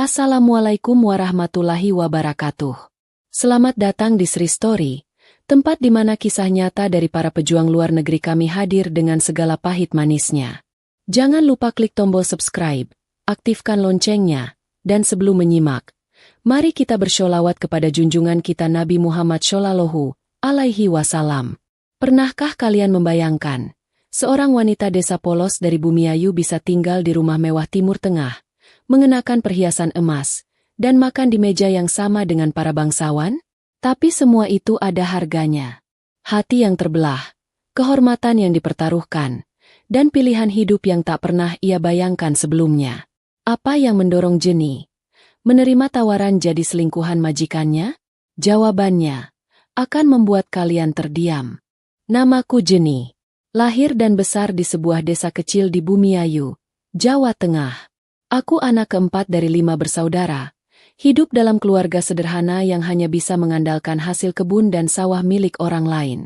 Assalamualaikum warahmatullahi wabarakatuh. Selamat datang di Sri Story, tempat di mana kisah nyata dari para pejuang luar negeri kami hadir dengan segala pahit manisnya. Jangan lupa klik tombol subscribe, aktifkan loncengnya, dan sebelum menyimak, mari kita bersholawat kepada junjungan kita Nabi Muhammad Shallallahu Alaihi Wasallam. Pernahkah kalian membayangkan, seorang wanita desa polos dari Bumiayu bisa tinggal di rumah mewah Timur Tengah, mengenakan perhiasan emas, dan makan di meja yang sama dengan para bangsawan? Tapi semua itu ada harganya. Hati yang terbelah, kehormatan yang dipertaruhkan, dan pilihan hidup yang tak pernah ia bayangkan sebelumnya. Apa yang mendorong Jenny menerima tawaran jadi selingkuhan majikannya? Jawabannya akan membuat kalian terdiam. Namaku Jenny, lahir dan besar di sebuah desa kecil di Bumiayu, Jawa Tengah. Aku anak keempat dari 5 bersaudara, hidup dalam keluarga sederhana yang hanya bisa mengandalkan hasil kebun dan sawah milik orang lain.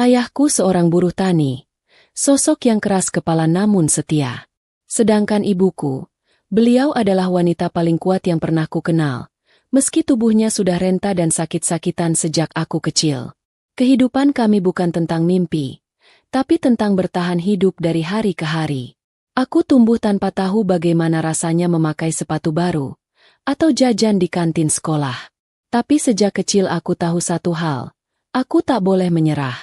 Ayahku seorang buruh tani, sosok yang keras kepala namun setia. Sedangkan ibuku, beliau adalah wanita paling kuat yang pernah ku kenal, meski tubuhnya sudah renta dan sakit-sakitan sejak aku kecil. Kehidupan kami bukan tentang mimpi, tapi tentang bertahan hidup dari hari ke hari. Aku tumbuh tanpa tahu bagaimana rasanya memakai sepatu baru, atau jajan di kantin sekolah. Tapi sejak kecil aku tahu satu hal, aku tak boleh menyerah.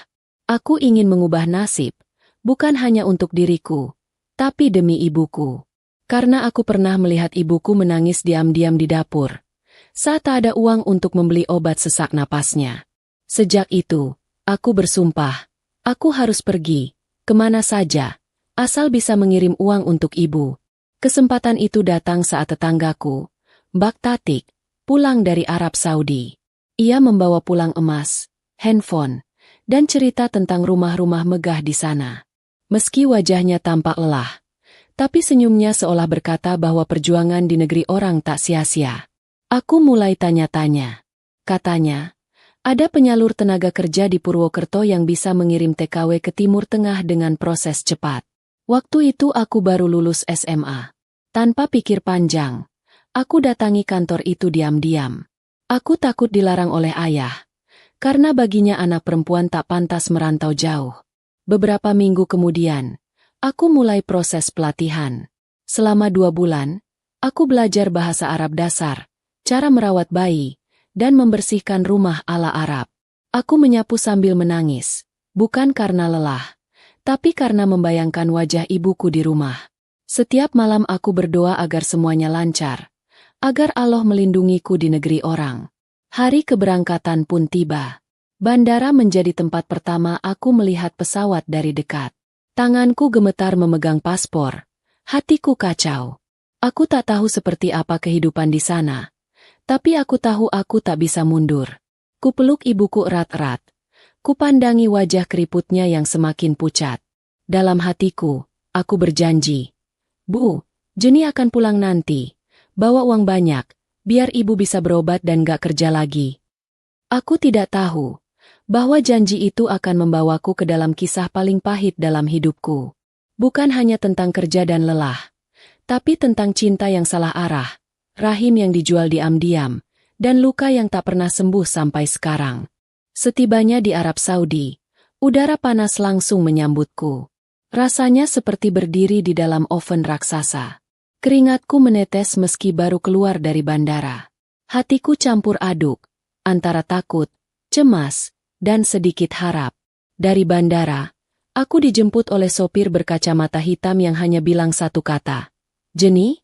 Aku ingin mengubah nasib, bukan hanya untuk diriku, tapi demi ibuku. Karena aku pernah melihat ibuku menangis diam-diam di dapur, saat tak ada uang untuk membeli obat sesak napasnya. Sejak itu, aku bersumpah, aku harus pergi, kemana saja, asal bisa mengirim uang untuk ibu. Kesempatan itu datang saat tetanggaku, Mbak Tatik, pulang dari Arab Saudi. Ia membawa pulang emas, handphone, dan cerita tentang rumah-rumah megah di sana. Meski wajahnya tampak lelah, tapi senyumnya seolah berkata bahwa perjuangan di negeri orang tak sia-sia. Aku mulai tanya-tanya. Katanya, ada penyalur tenaga kerja di Purwokerto yang bisa mengirim TKW ke Timur Tengah dengan proses cepat. Waktu itu aku baru lulus SMA. Tanpa pikir panjang, aku datangi kantor itu diam-diam. Aku takut dilarang oleh ayah, karena baginya anak perempuan tak pantas merantau jauh. Beberapa minggu kemudian, aku mulai proses pelatihan. Selama 2 bulan, aku belajar bahasa Arab dasar, cara merawat bayi, dan membersihkan rumah ala Arab. Aku menyapu sambil menangis, bukan karena lelah, tapi karena membayangkan wajah ibuku di rumah. Setiap malam aku berdoa agar semuanya lancar, agar Allah melindungiku di negeri orang. Hari keberangkatan pun tiba. Bandara menjadi tempat pertama aku melihat pesawat dari dekat. Tanganku gemetar memegang paspor, hatiku kacau. Aku tak tahu seperti apa kehidupan di sana, tapi aku tahu aku tak bisa mundur. Kupeluk ibuku erat-erat. Kupandangi wajah keriputnya yang semakin pucat. Dalam hatiku, aku berjanji, Bu, Jenny akan pulang nanti. Bawa uang banyak, biar ibu bisa berobat dan gak kerja lagi. Aku tidak tahu bahwa janji itu akan membawaku ke dalam kisah paling pahit dalam hidupku. Bukan hanya tentang kerja dan lelah, tapi tentang cinta yang salah arah, rahim yang dijual diam-diam, dan luka yang tak pernah sembuh sampai sekarang. Setibanya di Arab Saudi, udara panas langsung menyambutku. Rasanya seperti berdiri di dalam oven raksasa. Keringatku menetes meski baru keluar dari bandara. Hatiku campur aduk, antara takut, cemas, dan sedikit harap. Dari bandara, aku dijemput oleh sopir berkacamata hitam yang hanya bilang satu kata, "Jenny?"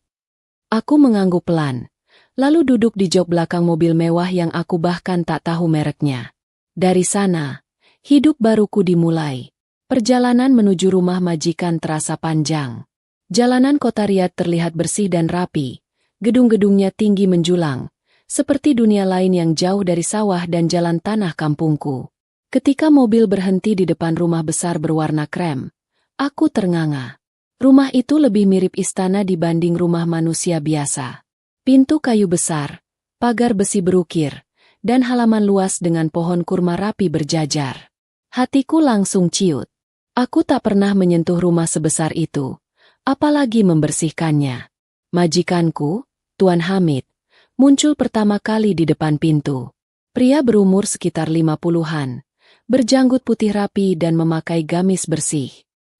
Aku mengangguk pelan, lalu duduk di jok belakang mobil mewah yang aku bahkan tak tahu mereknya. Dari sana, hidup baruku dimulai. Perjalanan menuju rumah majikan terasa panjang. Jalanan kota Riyadh terlihat bersih dan rapi. Gedung-gedungnya tinggi menjulang, seperti dunia lain yang jauh dari sawah dan jalan tanah kampungku. Ketika mobil berhenti di depan rumah besar berwarna krem, aku ternganga. Rumah itu lebih mirip istana dibanding rumah manusia biasa. Pintu kayu besar, pagar besi berukir, dan halaman luas dengan pohon kurma rapi berjajar. Hatiku langsung ciut. Aku tak pernah menyentuh rumah sebesar itu, apalagi membersihkannya. Majikanku, Tuan Hamid, muncul pertama kali di depan pintu. Pria berumur sekitar 50-an, berjanggut putih rapi dan memakai gamis bersih.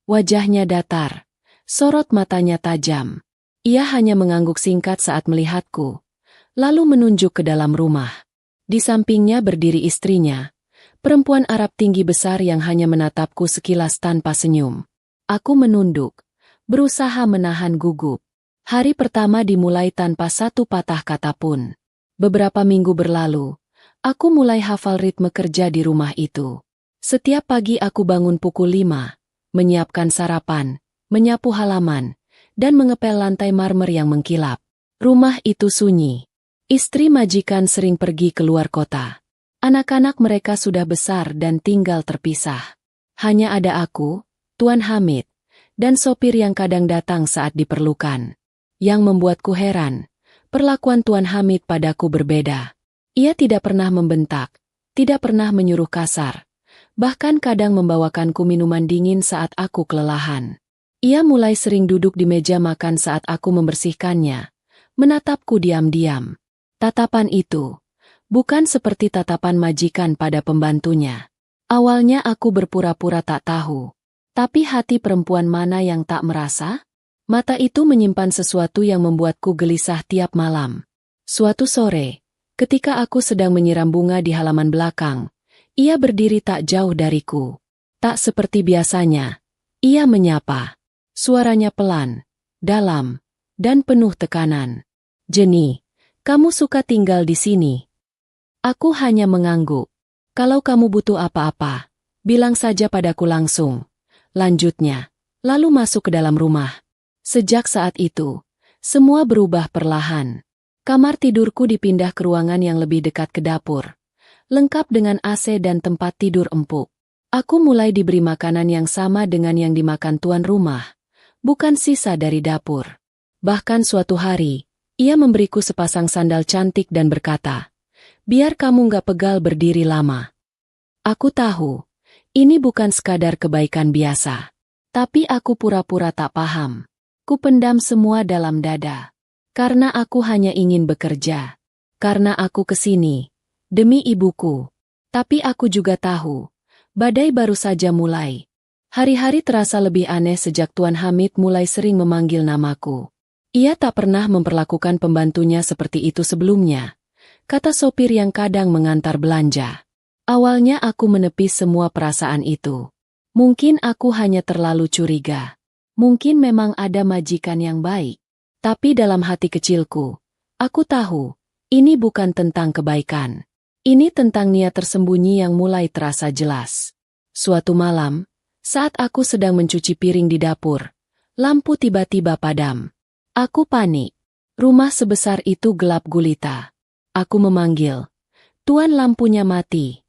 Wajahnya datar, sorot matanya tajam. Ia hanya mengangguk singkat saat melihatku, lalu menunjuk ke dalam rumah. Di sampingnya berdiri istrinya, perempuan Arab tinggi besar yang hanya menatapku sekilas tanpa senyum. Aku menunduk, berusaha menahan gugup. Hari pertama dimulai tanpa satu patah kata pun. Beberapa minggu berlalu, aku mulai hafal ritme kerja di rumah itu. Setiap pagi aku bangun pukul 5, menyiapkan sarapan, menyapu halaman, dan mengepel lantai marmer yang mengkilap. Rumah itu sunyi. Istri majikan sering pergi keluar kota. Anak-anak mereka sudah besar dan tinggal terpisah. Hanya ada aku, Tuan Hamid, dan sopir yang kadang datang saat diperlukan. Yang membuatku heran, perlakuan Tuan Hamid padaku berbeda. Ia tidak pernah membentak, tidak pernah menyuruh kasar, bahkan kadang membawakanku minuman dingin saat aku kelelahan. Ia mulai sering duduk di meja makan saat aku membersihkannya, menatapku diam-diam. Tatapan itu bukan seperti tatapan majikan pada pembantunya. Awalnya aku berpura-pura tak tahu. Tapi hati perempuan mana yang tak merasa? Mata itu menyimpan sesuatu yang membuatku gelisah tiap malam. Suatu sore, ketika aku sedang menyiram bunga di halaman belakang, ia berdiri tak jauh dariku. Tak seperti biasanya, ia menyapa. Suaranya pelan, dalam, dan penuh tekanan. "Jenny, kamu suka tinggal di sini?" Aku hanya mengangguk. "Kalau kamu butuh apa-apa, bilang saja padaku langsung," lanjutnya, lalu masuk ke dalam rumah. Sejak saat itu, semua berubah perlahan. Kamar tidurku dipindah ke ruangan yang lebih dekat ke dapur, lengkap dengan AC dan tempat tidur empuk. Aku mulai diberi makanan yang sama dengan yang dimakan tuan rumah, bukan sisa dari dapur. Bahkan suatu hari, ia memberiku sepasang sandal cantik dan berkata, "Biar kamu nggak pegal berdiri lama." Aku tahu, ini bukan sekadar kebaikan biasa. Tapi aku pura-pura tak paham. Kupendam semua dalam dada. Karena aku hanya ingin bekerja. Karena aku kesini, demi ibuku. Tapi aku juga tahu, badai baru saja mulai. Hari-hari terasa lebih aneh sejak Tuan Hamid mulai sering memanggil namaku. Ia tak pernah memperlakukan pembantunya seperti itu sebelumnya, kata sopir yang kadang mengantar belanja. Awalnya aku menepis semua perasaan itu. Mungkin aku hanya terlalu curiga. Mungkin memang ada majikan yang baik. Tapi dalam hati kecilku, aku tahu, ini bukan tentang kebaikan. Ini tentang niat tersembunyi yang mulai terasa jelas. Suatu malam, saat aku sedang mencuci piring di dapur, lampu tiba-tiba padam. Aku panik. Rumah sebesar itu gelap gulita. Aku memanggil, "Tuan, lampunya mati."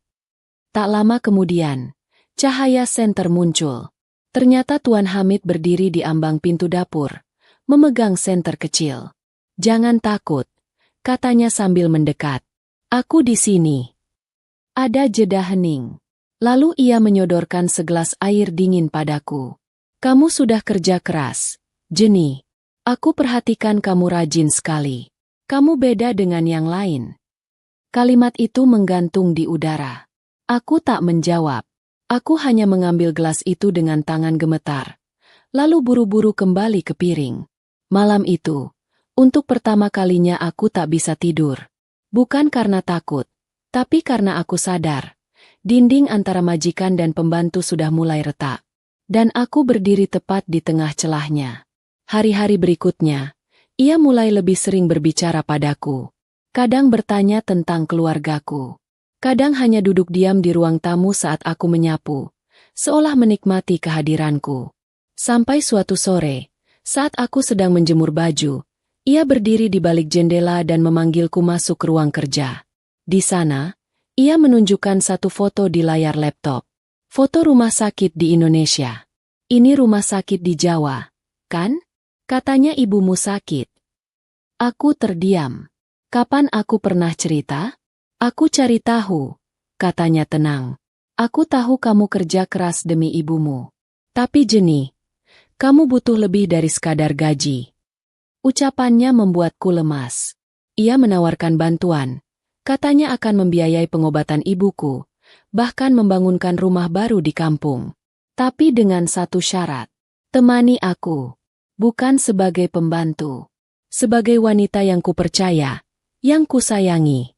Tak lama kemudian, cahaya senter muncul. Ternyata Tuan Hamid berdiri di ambang pintu dapur, memegang senter kecil. "Jangan takut," katanya sambil mendekat. "Aku di sini." Ada jeda hening. Lalu ia menyodorkan segelas air dingin padaku. "Kamu sudah kerja keras, Jenny. Aku perhatikan kamu rajin sekali. Kamu beda dengan yang lain." Kalimat itu menggantung di udara. Aku tak menjawab. Aku hanya mengambil gelas itu dengan tangan gemetar, lalu buru-buru kembali ke piring. Malam itu, untuk pertama kalinya aku tak bisa tidur. Bukan karena takut, tapi karena aku sadar, dinding antara majikan dan pembantu sudah mulai retak. Dan aku berdiri tepat di tengah celahnya. Hari-hari berikutnya, ia mulai lebih sering berbicara padaku. Kadang bertanya tentang keluargaku. Kadang hanya duduk diam di ruang tamu saat aku menyapu, seolah menikmati kehadiranku. Sampai suatu sore, saat aku sedang menjemur baju, ia berdiri di balik jendela dan memanggilku masuk ke ruang kerja. Di sana, ia menunjukkan satu foto di layar laptop. Foto rumah sakit di Indonesia. "Ini rumah sakit di Jawa, kan? Katanya ibumu sakit." Aku terdiam. "Kapan aku pernah cerita?" "Aku cari tahu," katanya tenang. "Aku tahu kamu kerja keras demi ibumu. Tapi Jenny, kamu butuh lebih dari sekadar gaji." Ucapannya membuatku lemas. Ia menawarkan bantuan. Katanya akan membiayai pengobatan ibuku, bahkan membangunkan rumah baru di kampung. Tapi dengan satu syarat. Temani aku. Bukan sebagai pembantu. Sebagai wanita yang kupercaya, yang kusayangi.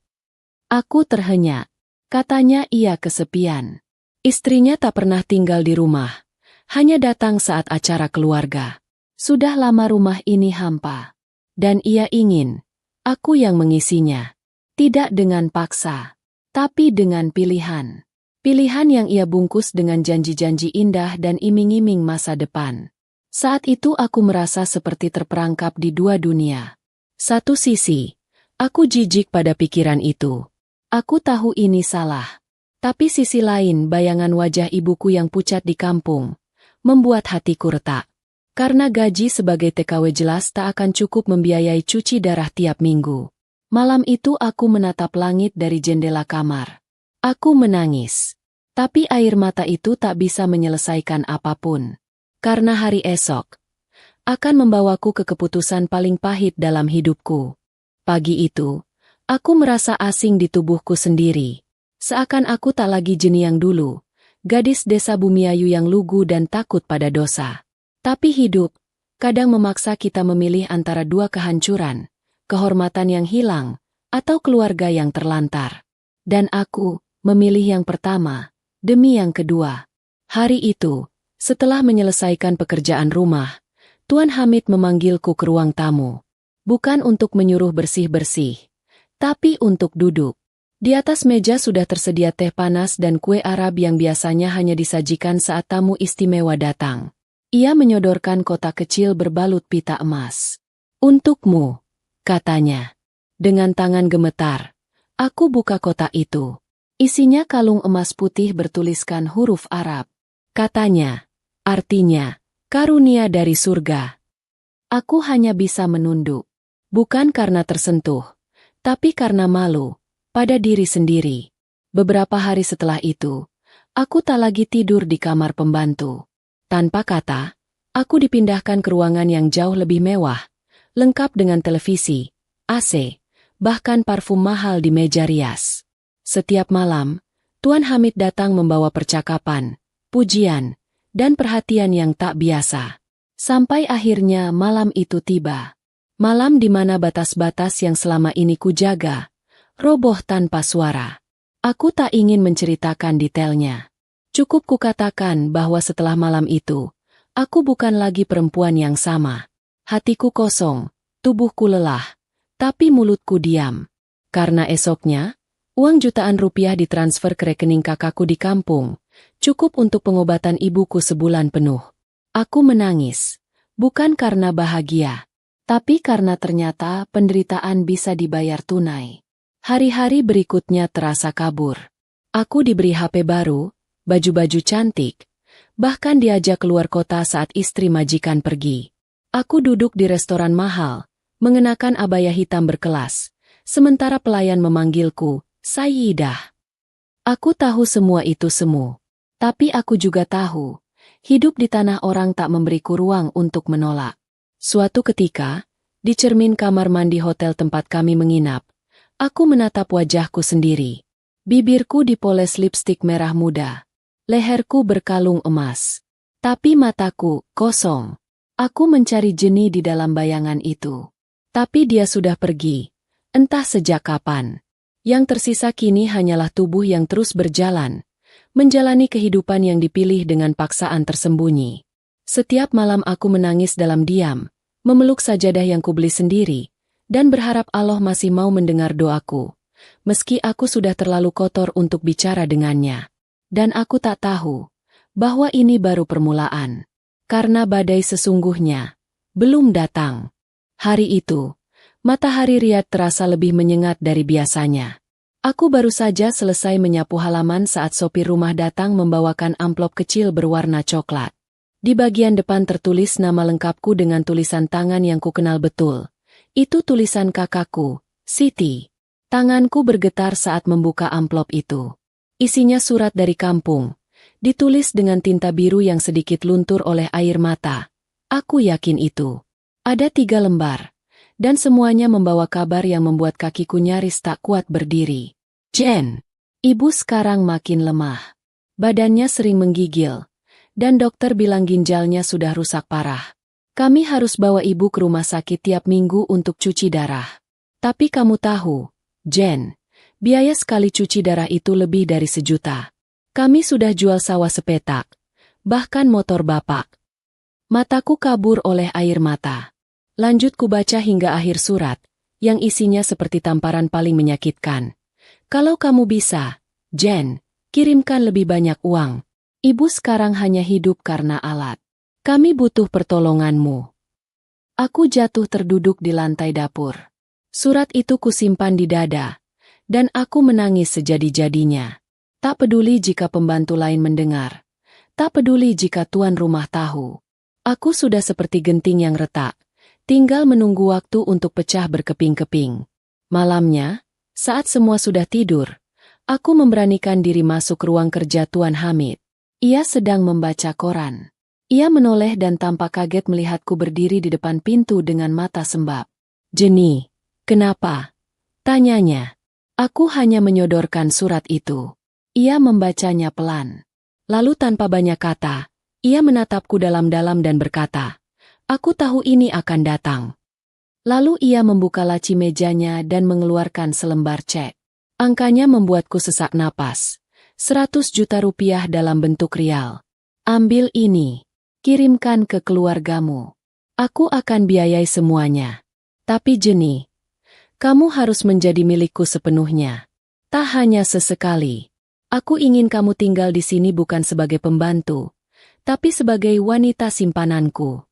Aku terhenyak. Katanya ia kesepian. Istrinya tak pernah tinggal di rumah. Hanya datang saat acara keluarga. Sudah lama rumah ini hampa. Dan ia ingin aku yang mengisinya. Tidak dengan paksa, tapi dengan pilihan. Pilihan yang ia bungkus dengan janji-janji indah dan iming-iming masa depan. Saat itu aku merasa seperti terperangkap di dua dunia. Satu sisi, aku jijik pada pikiran itu. Aku tahu ini salah. Tapi sisi lain, bayangan wajah ibuku yang pucat di kampung membuat hatiku retak. Karena gaji sebagai TKW jelas tak akan cukup membiayai cuci darah tiap minggu. Malam itu aku menatap langit dari jendela kamar. Aku menangis. Tapi air mata itu tak bisa menyelesaikan apapun. Karena hari esok akan membawaku ke keputusan paling pahit dalam hidupku. Pagi itu, aku merasa asing di tubuhku sendiri. Seakan aku tak lagi Jeni yang dulu, gadis desa Bumiayu yang lugu dan takut pada dosa. Tapi hidup kadang memaksa kita memilih antara dua kehancuran. Kehormatan yang hilang, atau keluarga yang terlantar. Dan aku memilih yang pertama, demi yang kedua. Hari itu, setelah menyelesaikan pekerjaan rumah, Tuan Hamid memanggilku ke ruang tamu. Bukan untuk menyuruh bersih-bersih, tapi untuk duduk. Di atas meja sudah tersedia teh panas dan kue Arab yang biasanya hanya disajikan saat tamu istimewa datang. Ia menyodorkan kotak kecil berbalut pita emas. Untukmu. Katanya. Dengan tangan gemetar, aku buka kotak itu. Isinya kalung emas putih bertuliskan huruf Arab. Katanya, artinya, karunia dari surga. Aku hanya bisa menunduk. Bukan karena tersentuh, tapi karena malu pada diri sendiri. Beberapa hari setelah itu, aku tak lagi tidur di kamar pembantu. Tanpa kata, aku dipindahkan ke ruangan yang jauh lebih mewah. Lengkap dengan televisi, AC, bahkan parfum mahal di meja rias. Setiap malam, Tuan Hamid datang membawa percakapan, pujian, dan perhatian yang tak biasa. Sampai akhirnya malam itu tiba. Malam di mana batas-batas yang selama ini kujaga, roboh tanpa suara. Aku tak ingin menceritakan detailnya. Cukup kukatakan bahwa setelah malam itu, aku bukan lagi perempuan yang sama. Hatiku kosong, tubuhku lelah, tapi mulutku diam. Karena esoknya, uang jutaan rupiah ditransfer ke rekening kakakku di kampung, cukup untuk pengobatan ibuku sebulan penuh. Aku menangis, bukan karena bahagia, tapi karena ternyata penderitaan bisa dibayar tunai. Hari-hari berikutnya terasa kabur. Aku diberi HP baru, baju-baju cantik, bahkan diajak keluar kota saat istri majikan pergi. Aku duduk di restoran mahal, mengenakan abaya hitam berkelas, sementara pelayan memanggilku, Sayyidah. Aku tahu semua itu semu. Tapi aku juga tahu, hidup di tanah orang tak memberiku ruang untuk menolak. Suatu ketika, di cermin kamar mandi hotel tempat kami menginap, aku menatap wajahku sendiri. Bibirku dipoles lipstik merah muda. Leherku berkalung emas. Tapi mataku kosong. Aku mencari Jeni di dalam bayangan itu. Tapi dia sudah pergi. Entah sejak kapan. Yang tersisa kini hanyalah tubuh yang terus berjalan. Menjalani kehidupan yang dipilih dengan paksaan tersembunyi. Setiap malam aku menangis dalam diam. Memeluk sajadah yang kubeli sendiri. Dan berharap Allah masih mau mendengar doaku. Meski aku sudah terlalu kotor untuk bicara dengannya. Dan aku tak tahu bahwa ini baru permulaan. Karena badai sesungguhnya belum datang. Hari itu, matahari Riyadh terasa lebih menyengat dari biasanya. Aku baru saja selesai menyapu halaman saat sopir rumah datang membawakan amplop kecil berwarna coklat. Di bagian depan tertulis nama lengkapku dengan tulisan tangan yang kukenal betul. Itu tulisan kakakku, Siti. Tanganku bergetar saat membuka amplop itu. Isinya surat dari kampung. Ditulis dengan tinta biru yang sedikit luntur oleh air mata. Aku yakin itu. Ada 3 lembar. Dan semuanya membawa kabar yang membuat kakiku nyaris tak kuat berdiri. Jen, ibu sekarang makin lemah. Badannya sering menggigil. Dan dokter bilang ginjalnya sudah rusak parah. Kami harus bawa ibu ke rumah sakit tiap minggu untuk cuci darah. Tapi kamu tahu, Jen, biaya sekali cuci darah itu lebih dari 1 juta. Kami sudah jual sawah sepetak, bahkan motor bapak. Mataku kabur oleh air mata. Lanjut kubaca hingga akhir surat, yang isinya seperti tamparan paling menyakitkan. Kalau kamu bisa, Jen, kirimkan lebih banyak uang. Ibu sekarang hanya hidup karena alat. Kami butuh pertolonganmu. Aku jatuh terduduk di lantai dapur. Surat itu kusimpan di dada, dan aku menangis sejadi-jadinya. Tak peduli jika pembantu lain mendengar. Tak peduli jika tuan rumah tahu. Aku sudah seperti genting yang retak. Tinggal menunggu waktu untuk pecah berkeping-keping. Malamnya, saat semua sudah tidur, aku memberanikan diri masuk ruang kerja Tuan Hamid. Ia sedang membaca koran. Ia menoleh dan tampak kaget melihatku berdiri di depan pintu dengan mata sembab. "Jenny, kenapa?" tanyanya. Aku hanya menyodorkan surat itu. Ia membacanya pelan. Lalu tanpa banyak kata, ia menatapku dalam-dalam dan berkata, "Aku tahu ini akan datang." Lalu ia membuka laci mejanya dan mengeluarkan selembar cek. Angkanya membuatku sesak napas. 100 juta rupiah dalam bentuk rial. "Ambil ini. Kirimkan ke keluargamu. Aku akan biayai semuanya. Tapi Jenny, kamu harus menjadi milikku sepenuhnya. Tak hanya sesekali. Aku ingin kamu tinggal di sini bukan sebagai pembantu, tapi sebagai wanita simpananku."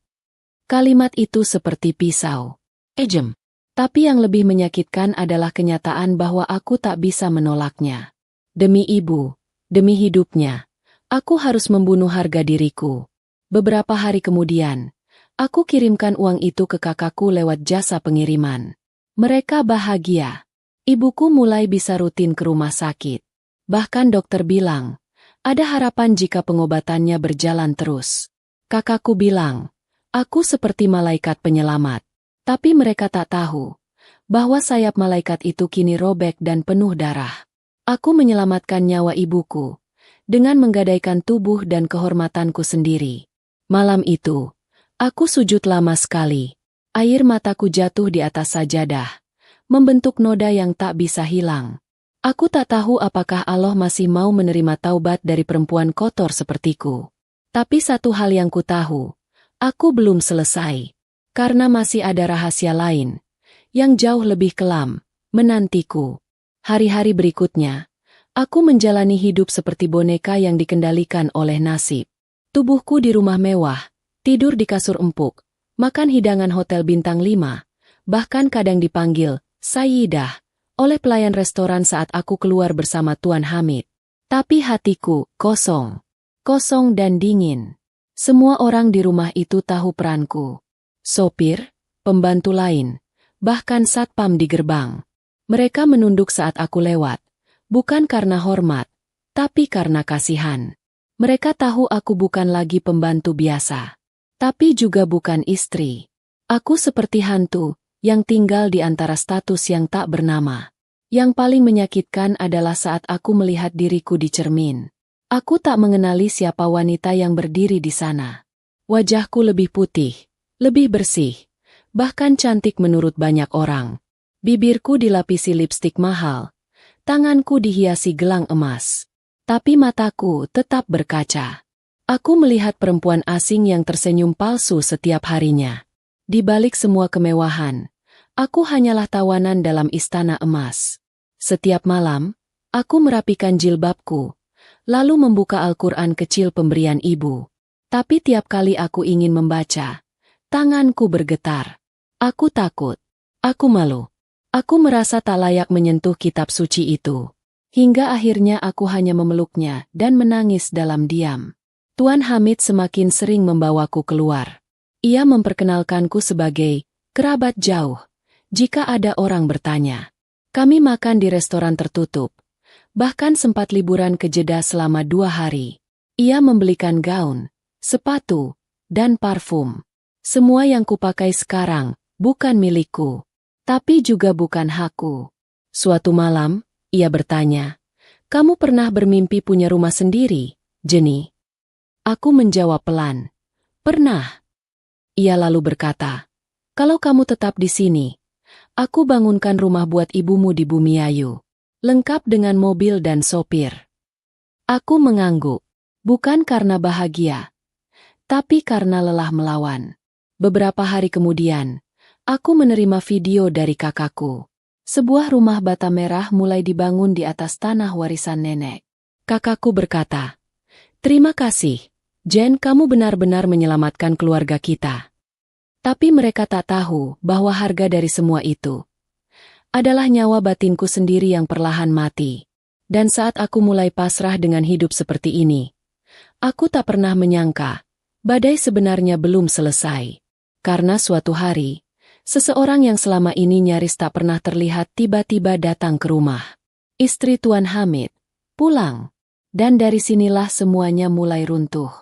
Kalimat itu seperti pisau. Ejem. Tapi yang lebih menyakitkan adalah kenyataan bahwa aku tak bisa menolaknya. Demi ibu, demi hidupnya, aku harus membunuh harga diriku. Beberapa hari kemudian, aku kirimkan uang itu ke kakakku lewat jasa pengiriman. Mereka bahagia. Ibuku mulai bisa rutin ke rumah sakit. Bahkan dokter bilang, ada harapan jika pengobatannya berjalan terus. Kakakku bilang, aku seperti malaikat penyelamat. Tapi mereka tak tahu bahwa sayap malaikat itu kini robek dan penuh darah. Aku menyelamatkan nyawa ibuku dengan menggadaikan tubuh dan kehormatanku sendiri. Malam itu, aku sujud lama sekali. Air mataku jatuh di atas sajadah, membentuk noda yang tak bisa hilang. Aku tak tahu apakah Allah masih mau menerima taubat dari perempuan kotor sepertiku. Tapi satu hal yang ku tahu, aku belum selesai. Karena masih ada rahasia lain, yang jauh lebih kelam, menantiku. Hari-hari berikutnya, aku menjalani hidup seperti boneka yang dikendalikan oleh nasib. Tubuhku di rumah mewah, tidur di kasur empuk, makan hidangan hotel bintang 5, bahkan kadang dipanggil Sayyidah oleh pelayan restoran saat aku keluar bersama Tuan Hamid. Tapi hatiku kosong. Kosong dan dingin. Semua orang di rumah itu tahu peranku. Sopir, pembantu lain, bahkan satpam di gerbang. Mereka menunduk saat aku lewat, bukan karena hormat, tapi karena kasihan. Mereka tahu aku bukan lagi pembantu biasa, tapi juga bukan istri. Aku seperti hantu, yang tinggal di antara status yang tak bernama. Yang paling menyakitkan adalah saat aku melihat diriku di cermin. Aku tak mengenali siapa wanita yang berdiri di sana. Wajahku lebih putih, lebih bersih, bahkan cantik menurut banyak orang. Bibirku dilapisi lipstik mahal, tanganku dihiasi gelang emas. Tapi mataku tetap berkaca. Aku melihat perempuan asing yang tersenyum palsu setiap harinya. Di balik semua kemewahan, aku hanyalah tawanan dalam istana emas. Setiap malam, aku merapikan jilbabku, lalu membuka Al-Quran kecil pemberian ibu. Tapi tiap kali aku ingin membaca, tanganku bergetar. Aku takut. Aku malu. Aku merasa tak layak menyentuh kitab suci itu. Hingga akhirnya aku hanya memeluknya dan menangis dalam diam. Tuan Hamid semakin sering membawaku keluar. Ia memperkenalkanku sebagai kerabat jauh. Jika ada orang bertanya, kami makan di restoran tertutup. Bahkan sempat liburan ke Jeddah selama 2 hari. Ia membelikan gaun, sepatu, dan parfum. Semua yang kupakai sekarang bukan milikku, tapi juga bukan hakku. Suatu malam, ia bertanya, "Kamu pernah bermimpi punya rumah sendiri, Jenny?" Aku menjawab pelan, "Pernah." Ia lalu berkata, "Kalau kamu tetap di sini, aku bangunkan rumah buat ibumu di Bumiayu, lengkap dengan mobil dan sopir." Aku mengangguk, bukan karena bahagia, tapi karena lelah melawan. Beberapa hari kemudian, aku menerima video dari kakakku. Sebuah rumah bata merah mulai dibangun di atas tanah warisan nenek. Kakakku berkata, "Terima kasih, Jen, kamu benar-benar menyelamatkan keluarga kita." Tapi mereka tak tahu bahwa harga dari semua itu adalah nyawa batinku sendiri yang perlahan mati. Dan saat aku mulai pasrah dengan hidup seperti ini, aku tak pernah menyangka badai sebenarnya belum selesai. Karena suatu hari, seseorang yang selama ini nyaris tak pernah terlihat tiba-tiba datang ke rumah. Istri Tuan Hamid pulang, dan dari sinilah semuanya mulai runtuh.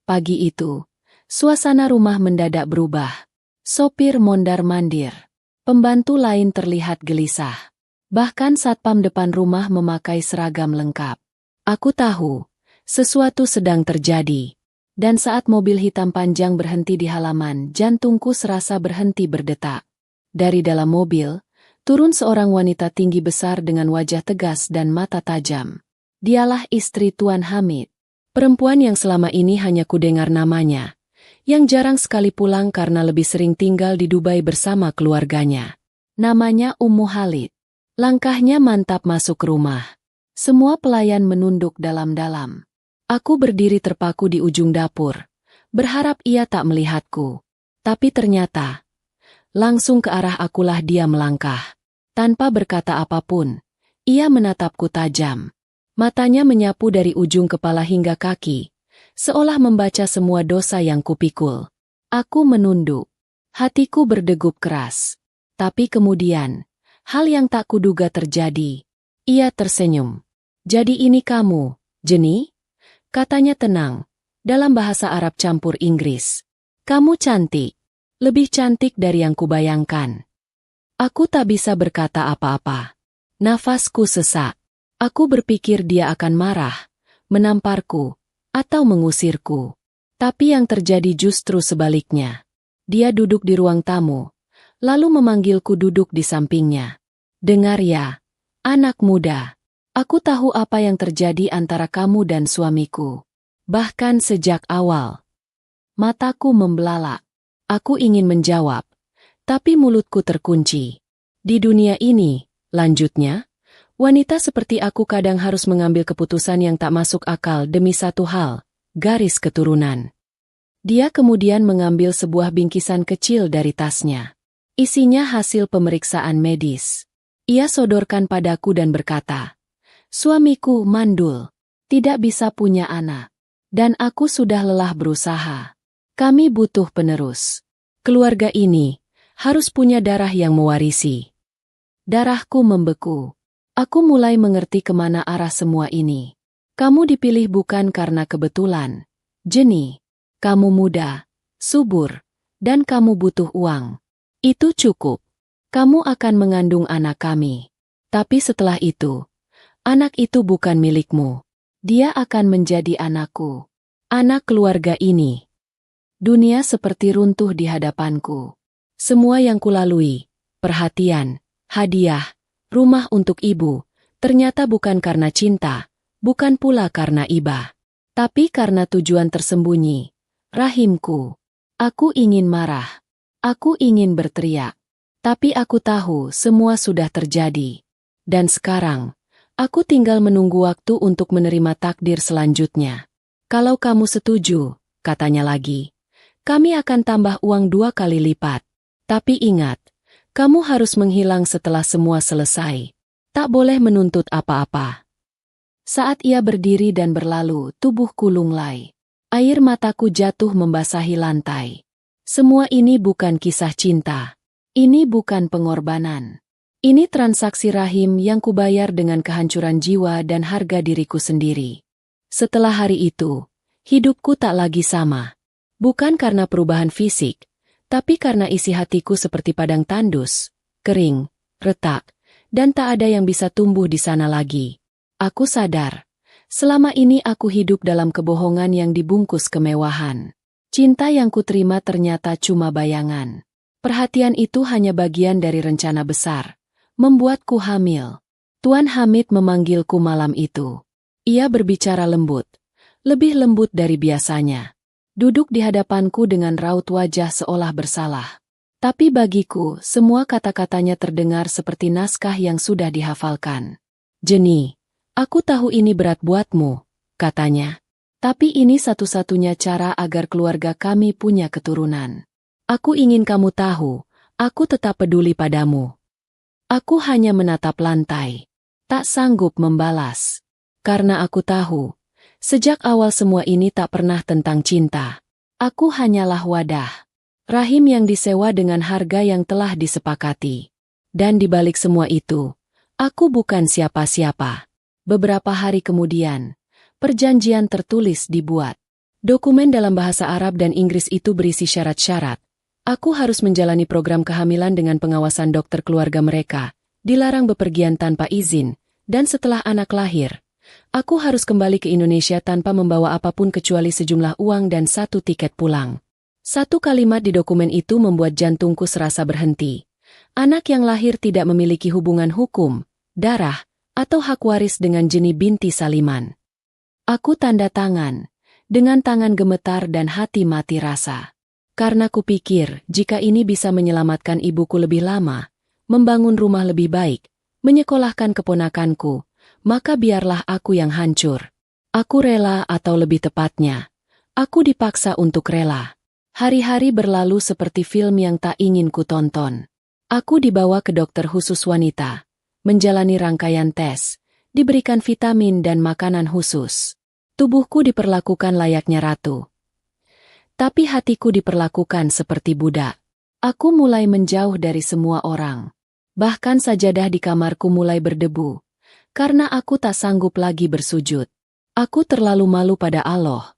Pagi itu, suasana rumah mendadak berubah. Sopir mondar-mandir, pembantu lain terlihat gelisah. Bahkan satpam depan rumah memakai seragam lengkap. Aku tahu, sesuatu sedang terjadi. Dan saat mobil hitam panjang berhenti di halaman, jantungku serasa berhenti berdetak. Dari dalam mobil, turun seorang wanita tinggi besar dengan wajah tegas dan mata tajam. Dialah istri Tuan Hamid, perempuan yang selama ini hanya kudengar namanya, yang jarang sekali pulang karena lebih sering tinggal di Dubai bersama keluarganya. Namanya Ummu Khalid. Langkahnya mantap masuk rumah. Semua pelayan menunduk dalam-dalam. Aku berdiri terpaku di ujung dapur, berharap ia tak melihatku. Tapi ternyata, langsung ke arah akulah dia melangkah. Tanpa berkata apapun, ia menatapku tajam. Matanya menyapu dari ujung kepala hingga kaki, seolah membaca semua dosa yang kupikul. Aku menunduk. Hatiku berdegup keras. Tapi kemudian, hal yang tak kuduga terjadi. Ia tersenyum. "Jadi ini kamu, Jenny?" Katanya tenang, dalam bahasa Arab campur Inggris. "Kamu cantik. Lebih cantik dari yang kubayangkan." Aku tak bisa berkata apa-apa. Nafasku sesak. Aku berpikir dia akan marah, menamparku, atau mengusirku. Tapi yang terjadi justru sebaliknya. Dia duduk di ruang tamu, lalu memanggilku duduk di sampingnya. "Dengar ya, anak muda. Aku tahu apa yang terjadi antara kamu dan suamiku. Bahkan sejak awal." Mataku membelalak. Aku ingin menjawab, tapi mulutku terkunci. "Di dunia ini," lanjutnya, "wanita seperti aku kadang harus mengambil keputusan yang tak masuk akal demi satu hal, garis keturunan." Dia kemudian mengambil sebuah bingkisan kecil dari tasnya. Isinya hasil pemeriksaan medis. Ia sodorkan padaku dan berkata, "Suamiku mandul, tidak bisa punya anak. Dan aku sudah lelah berusaha. Kami butuh penerus. Keluarga ini harus punya darah yang mewarisi." Darahku membeku. Aku mulai mengerti kemana arah semua ini. Kamu dipilih bukan karena kebetulan, Jenny. Kamu muda, subur, dan kamu butuh uang. Itu cukup. Kamu akan mengandung anak kami. Tapi setelah itu, anak itu bukan milikmu. Dia akan menjadi anakku. Anak keluarga ini. Dunia seperti runtuh di hadapanku. Semua yang kulalui, perhatian, hadiah, rumah untuk ibu, ternyata bukan karena cinta, bukan pula karena iba. Tapi karena tujuan tersembunyi, rahimku. Aku ingin marah. Aku ingin berteriak. Tapi aku tahu semua sudah terjadi. Dan sekarang, aku tinggal menunggu waktu untuk menerima takdir selanjutnya. "Kalau kamu setuju," katanya lagi, "kami akan tambah uang 2 kali lipat. Tapi ingat, kamu harus menghilang setelah semua selesai. Tak boleh menuntut apa-apa." Saat ia berdiri dan berlalu, tubuhku lunglai. Air mataku jatuh membasahi lantai. Semua ini bukan kisah cinta. Ini bukan pengorbanan. Ini transaksi rahim yang kubayar dengan kehancuran jiwa dan harga diriku sendiri. Setelah hari itu, hidupku tak lagi sama. Bukan karena perubahan fisik, Tapi karena isi hatiku seperti padang tandus, kering, retak, dan tak ada yang bisa tumbuh di sana lagi. Aku sadar, selama ini aku hidup dalam kebohongan yang dibungkus kemewahan. Cinta yang kuterima ternyata cuma bayangan. Perhatian itu hanya bagian dari rencana besar, membuatku hamil. Tuan Hamid memanggilku malam itu. Ia berbicara lembut, lebih lembut dari biasanya. Duduk di hadapanku dengan raut wajah seolah bersalah. Tapi bagiku, semua kata-katanya terdengar seperti naskah yang sudah dihafalkan. "Jenny, aku tahu ini berat buatmu," katanya. "Tapi ini satu-satunya cara agar keluarga kami punya keturunan. Aku ingin kamu tahu, aku tetap peduli padamu." Aku hanya menatap lantai. Tak sanggup membalas. Karena aku tahu, sejak awal semua ini tak pernah tentang cinta. Aku hanyalah wadah. Rahim yang disewa dengan harga yang telah disepakati. Dan di balik semua itu, aku bukan siapa-siapa. Beberapa hari kemudian, perjanjian tertulis dibuat. Dokumen dalam bahasa Arab dan Inggris itu berisi syarat-syarat. Aku harus menjalani program kehamilan dengan pengawasan dokter keluarga mereka, dilarang bepergian tanpa izin, dan setelah anak lahir, aku harus kembali ke Indonesia tanpa membawa apapun kecuali sejumlah uang dan 1 tiket pulang. Satu kalimat di dokumen itu membuat jantungku serasa berhenti. Anak yang lahir tidak memiliki hubungan hukum, darah, atau hak waris dengan Jenny binti Saliman. Aku tanda tangan, dengan tangan gemetar dan hati mati rasa. Karena kupikir, jika ini bisa menyelamatkan ibuku lebih lama, membangun rumah lebih baik, menyekolahkan keponakanku, maka biarlah aku yang hancur. Aku rela atau lebih tepatnya, aku dipaksa untuk rela. Hari-hari berlalu seperti film yang tak ingin ku tonton. Aku dibawa ke dokter khusus wanita, menjalani rangkaian tes, diberikan vitamin dan makanan khusus. Tubuhku diperlakukan layaknya ratu. Tapi hatiku diperlakukan seperti budak. Aku mulai menjauh dari semua orang. Bahkan sajadah di kamarku mulai berdebu, karena aku tak sanggup lagi bersujud. Aku terlalu malu pada Allah,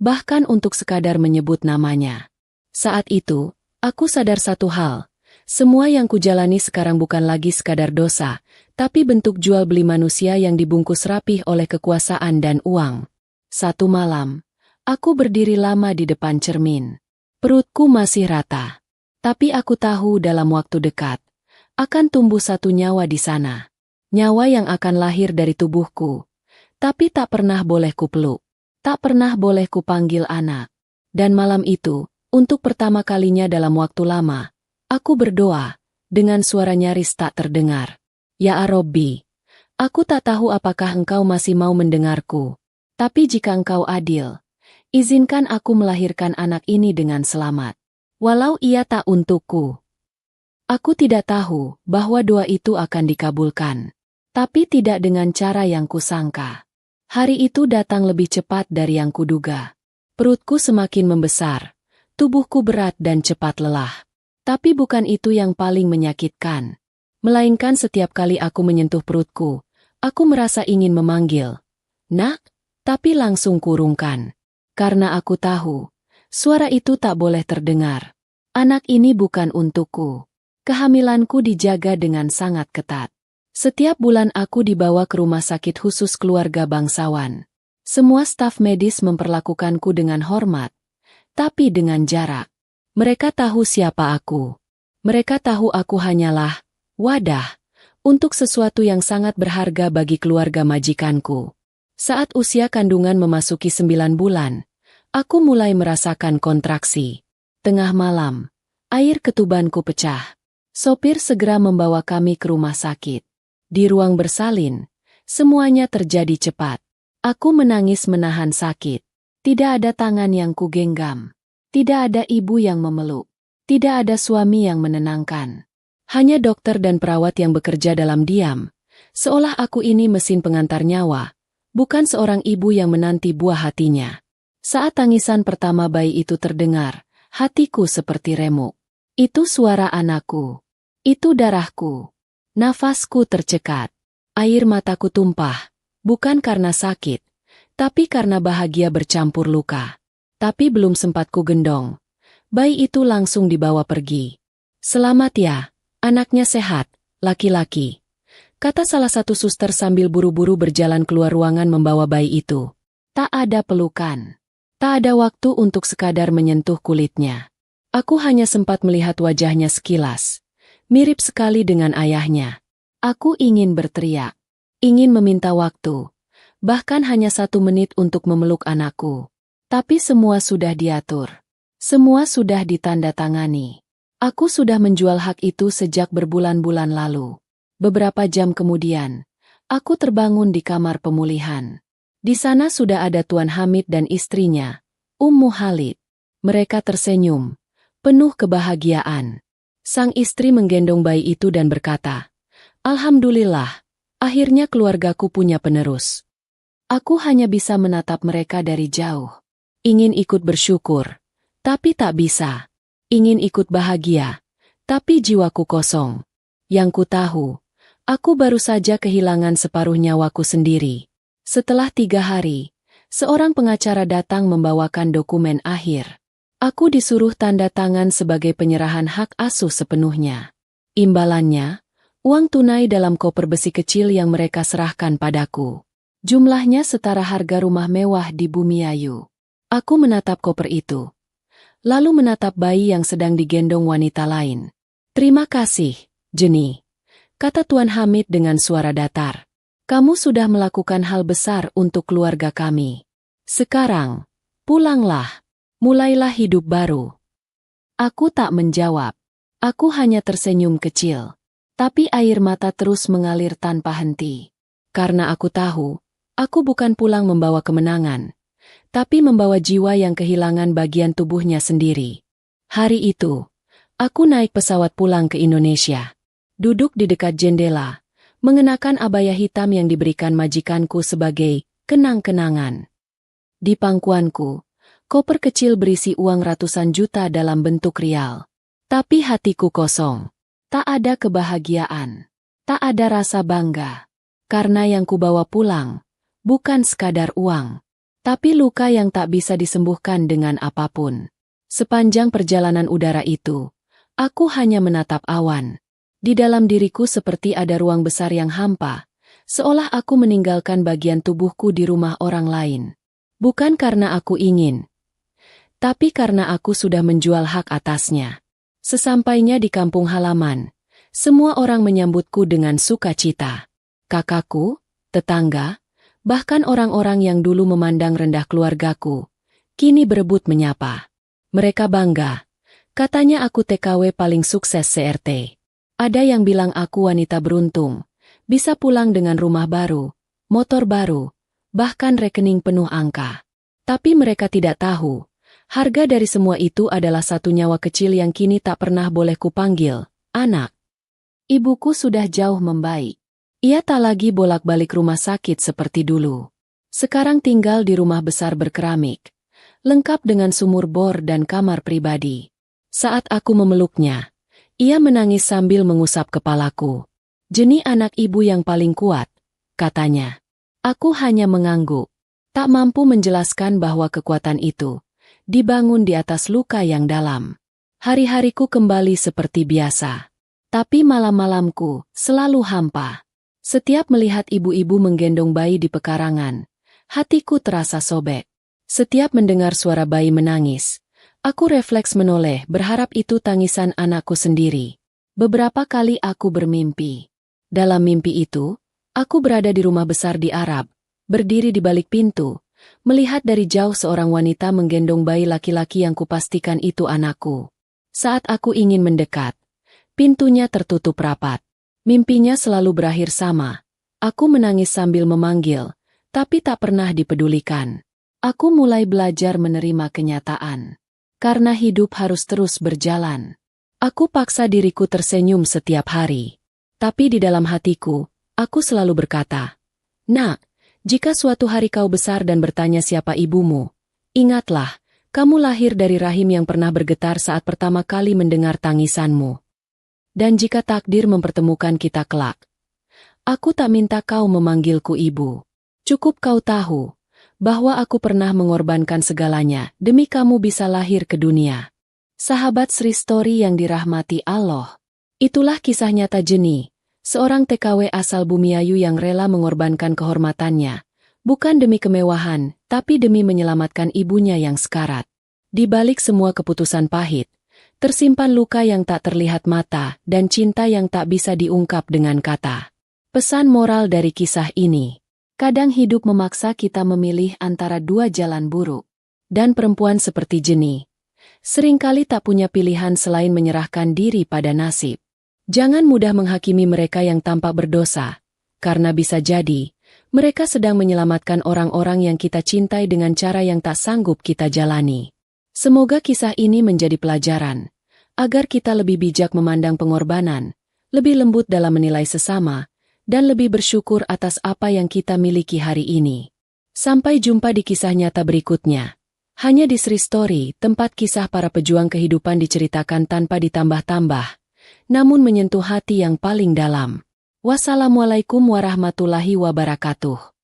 bahkan untuk sekadar menyebut namanya. Saat itu, aku sadar satu hal, semua yang kujalani sekarang bukan lagi sekadar dosa, tapi bentuk jual beli manusia yang dibungkus rapih oleh kekuasaan dan uang. Satu malam, aku berdiri lama di depan cermin. Perutku masih rata, tapi aku tahu dalam waktu dekat, akan tumbuh satu nyawa di sana. Nyawa yang akan lahir dari tubuhku, tapi tak pernah boleh kupeluk. Tak pernah boleh kupanggil anak. Dan malam itu, untuk pertama kalinya dalam waktu lama, aku berdoa, dengan suara nyaris tak terdengar. Ya Rabbi, aku tak tahu apakah Engkau masih mau mendengarku. Tapi jika Engkau adil, izinkan aku melahirkan anak ini dengan selamat. Walau ia tak untukku. Aku tidak tahu bahwa doa itu akan dikabulkan. Tapi tidak dengan cara yang kusangka. Hari itu datang lebih cepat dari yang kuduga. Perutku semakin membesar, tubuhku berat dan cepat lelah. Tapi bukan itu yang paling menyakitkan. Melainkan setiap kali aku menyentuh perutku, aku merasa ingin memanggil, "Nak," tapi langsung kurungkan. Karena aku tahu, suara itu tak boleh terdengar. Anak ini bukan untukku. Kehamilanku dijaga dengan sangat ketat. Setiap bulan aku dibawa ke rumah sakit khusus keluarga bangsawan. Semua staf medis memperlakukanku dengan hormat, tapi dengan jarak. Mereka tahu siapa aku. Mereka tahu aku hanyalah wadah untuk sesuatu yang sangat berharga bagi keluarga majikanku. Saat usia kandungan memasuki 9 bulan, aku mulai merasakan kontraksi. Tengah malam, air ketubanku pecah. Sopir segera membawa kami ke rumah sakit. Di ruang bersalin, semuanya terjadi cepat. Aku menangis menahan sakit. Tidak ada tangan yang kugenggam. Tidak ada ibu yang memeluk. Tidak ada suami yang menenangkan. Hanya dokter dan perawat yang bekerja dalam diam. Seolah aku ini mesin pengantar nyawa, bukan seorang ibu yang menanti buah hatinya. Saat tangisan pertama bayi itu terdengar, hatiku seperti remuk. Itu suara anakku. Itu darahku. Nafasku tercekat. Air mataku tumpah, bukan karena sakit, tapi karena bahagia bercampur luka. Tapi belum sempat ku gendong. Bayi itu langsung dibawa pergi. "Selamat ya, anaknya sehat, laki-laki," kata salah satu suster sambil buru-buru berjalan keluar ruangan membawa bayi itu. Tak ada pelukan. Tak ada waktu untuk sekadar menyentuh kulitnya. Aku hanya sempat melihat wajahnya sekilas. Mirip sekali dengan ayahnya. Aku ingin berteriak. Ingin meminta waktu. Bahkan hanya 1 menit untuk memeluk anakku. Tapi semua sudah diatur. Semua sudah ditandatangani. Aku sudah menjual hak itu sejak berbulan-bulan lalu. Beberapa jam kemudian, aku terbangun di kamar pemulihan. Di sana sudah ada Tuan Hamid dan istrinya, Ummu Khalid. Mereka tersenyum, penuh kebahagiaan. Sang istri menggendong bayi itu dan berkata, "Alhamdulillah, akhirnya keluargaku punya penerus." Aku hanya bisa menatap mereka dari jauh. Ingin ikut bersyukur, tapi tak bisa. Ingin ikut bahagia, tapi jiwaku kosong. Yang ku tahu, aku baru saja kehilangan separuh nyawaku sendiri. Setelah 3 hari, seorang pengacara datang membawakan dokumen akhir. Aku disuruh tanda tangan sebagai penyerahan hak asuh sepenuhnya. Imbalannya, uang tunai dalam koper besi kecil yang mereka serahkan padaku. Jumlahnya setara harga rumah mewah di Bumiayu. Aku menatap koper itu. Lalu menatap bayi yang sedang digendong wanita lain. "Terima kasih, Jenny," kata Tuan Hamid dengan suara datar. "Kamu sudah melakukan hal besar untuk keluarga kami. Sekarang, pulanglah, mulailah hidup baru." Aku tak menjawab. Aku hanya tersenyum kecil. Tapi air mata terus mengalir tanpa henti. Karena aku tahu, aku bukan pulang membawa kemenangan, tapi membawa jiwa yang kehilangan bagian tubuhnya sendiri. Hari itu, aku naik pesawat pulang ke Indonesia. Duduk di dekat jendela, mengenakan abaya hitam yang diberikan majikanku sebagai kenang-kenangan. Di pangkuanku, koper kecil berisi uang ratusan juta dalam bentuk rial. Tapi hatiku kosong. Tak ada kebahagiaan. Tak ada rasa bangga. Karena yang kubawa pulang, bukan sekadar uang, tapi luka yang tak bisa disembuhkan dengan apapun. Sepanjang perjalanan udara itu, aku hanya menatap awan. Di dalam diriku seperti ada ruang besar yang hampa, seolah aku meninggalkan bagian tubuhku di rumah orang lain. Bukan karena aku ingin, tapi karena aku sudah menjual hak atasnya. Sesampainya di kampung halaman, semua orang menyambutku dengan sukacita. Kakakku, tetangga, bahkan orang-orang yang dulu memandang rendah keluargaku, kini berebut menyapa. Mereka bangga. Katanya aku TKW paling sukses CRT. Ada yang bilang aku wanita beruntung, bisa pulang dengan rumah baru, motor baru, bahkan rekening penuh angka. Tapi mereka tidak tahu, harga dari semua itu adalah 1 nyawa kecil yang kini tak pernah boleh kupanggil anak. Ibuku sudah jauh membaik. Ia tak lagi bolak-balik rumah sakit seperti dulu. Sekarang tinggal di rumah besar berkeramik, lengkap dengan sumur bor dan kamar pribadi. Saat aku memeluknya, ia menangis sambil mengusap kepalaku. "Jenny anak ibu yang paling kuat," katanya. Aku hanya mengangguk, tak mampu menjelaskan bahwa kekuatan itu dibangun di atas luka yang dalam. Hari-hariku kembali seperti biasa, tapi malam-malamku selalu hampa. Setiap melihat ibu-ibu menggendong bayi di pekarangan, hatiku terasa sobek. Setiap mendengar suara bayi menangis, aku refleks menoleh berharap itu tangisan anakku sendiri. Beberapa kali aku bermimpi. Dalam mimpi itu, aku berada di rumah besar di Arab, berdiri di balik pintu, melihat dari jauh seorang wanita menggendong bayi laki-laki yang kupastikan itu anakku. Saat aku ingin mendekat, pintunya tertutup rapat. Mimpinya selalu berakhir sama. Aku menangis sambil memanggil, tapi tak pernah dipedulikan. Aku mulai belajar menerima kenyataan. Karena hidup harus terus berjalan. Aku paksa diriku tersenyum setiap hari. Tapi di dalam hatiku, aku selalu berkata, "Nak, jika suatu hari kau besar dan bertanya siapa ibumu, ingatlah, kamu lahir dari rahim yang pernah bergetar saat pertama kali mendengar tangisanmu. Dan jika takdir mempertemukan kita kelak, aku tak minta kau memanggilku ibu. Cukup kau tahu bahwa aku pernah mengorbankan segalanya demi kamu bisa lahir ke dunia." Sahabat Sri Story yang dirahmati Allah. Itulah kisah nyata Jenny, seorang TKW asal Bumiayu yang rela mengorbankan kehormatannya, bukan demi kemewahan, tapi demi menyelamatkan ibunya yang sekarat. Di balik semua keputusan pahit, tersimpan luka yang tak terlihat mata dan cinta yang tak bisa diungkap dengan kata. Pesan moral dari kisah ini, kadang hidup memaksa kita memilih antara dua jalan buruk. Dan perempuan seperti Jenny seringkali tak punya pilihan selain menyerahkan diri pada nasib. Jangan mudah menghakimi mereka yang tampak berdosa, karena bisa jadi mereka sedang menyelamatkan orang-orang yang kita cintai dengan cara yang tak sanggup kita jalani. Semoga kisah ini menjadi pelajaran, agar kita lebih bijak memandang pengorbanan, lebih lembut dalam menilai sesama, dan lebih bersyukur atas apa yang kita miliki hari ini. Sampai jumpa di kisah nyata berikutnya. Hanya di Sri Story, tempat kisah para pejuang kehidupan diceritakan tanpa ditambah-tambah, namun menyentuh hati yang paling dalam. Wassalamualaikum warahmatullahi wabarakatuh.